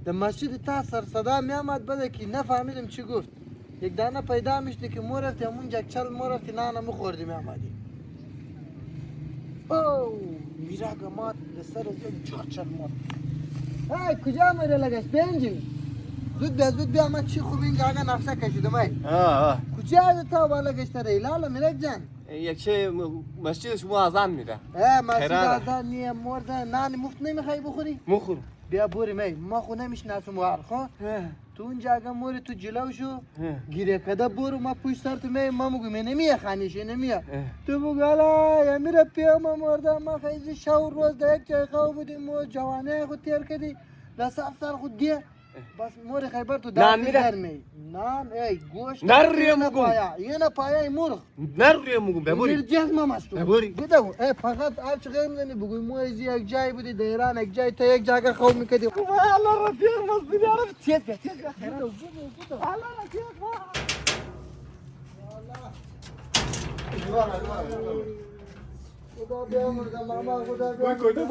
در مسجد تا سر صدا می آمد بده که نفهمیدم چی گفت. یک دانه پیدا میشده که ما رفتی همون جکچل ما رفتی نانمو خوردی می آمدی. اوه میراگا مات سر از یک چارچل مات. های کجا میره لگش بینجی؟ زود بیا من چی خوب این گاگا نفسه کشیدم ای. کجا از تا بالا گشته ری لالا میرک جان؟ یک چه مسجد شما اذان میره. مسجد اذان نیه مرده نان مفت نمیخوای بخوری؟ مخور. بیا بریم ای ما خو نمیشناسم وار خو. تو اون جاگه موری تو جلو شو گیره کده برو ما پشت سر تو ما مگو می نمیه خانیشه نمیه تو بگو الا یا میره پیام مرده ما خیلی شور روز ده یک جای خواه بودیم و جوانه خود تیر کردی لساف سر خود دیه بس موری خیبر تو دستی درمی نان ای گوشت نریه مگو یه پایا ای مرغ نریه مگو ببوری میره جز ما مستو ببوری بدو ای فقط آب چه غیر نمی بگوی ما از یک جای بودی در ایران یک جای تا یک جاگه خواه میکردی الله رفیق مصدی عرف تیز بیا بدو الله رفیق خدا بیامرده ماما خدا بیامرده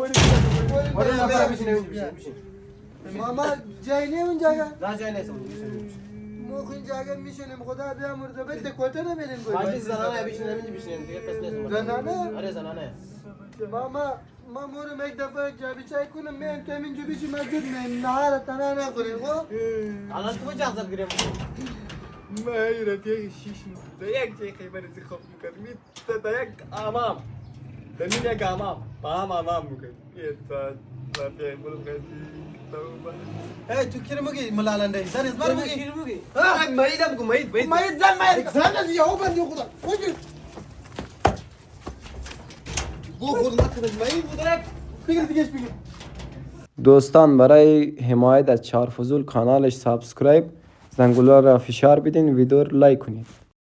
ماما جای نیم اون جاگه؟ نه جای نیست ما خو این جاگه میشونیم خدا بیامرده باید دکوته نمیریم باید زنانه بیشنیم دیگه کس نیست زنانه؟ آره زنانه ماما ما مورم یک دفعه جابی چای کنم من که من جو بیشی مسجد من نهار تنها نخوریم خو؟ الان تو کجا زد گیرم ما هی رفیق شیشم تا یک جای خیبر ازی خواب میکرد تا یک آمام دمین یک آمام با هم آمام میکرد یه تا رفیق بلو تو کی مگی ملالنده زن از مر مگی مایدم گو ماید زن از یهو بندی خدا وجه گو خود نکنه ماید بودرک بگیر دیگه بگیر دوستان برای حمایت از چهار فضول کانالش سابسکرایب زنگوله را فشار بدین ویدیو لایک کنید.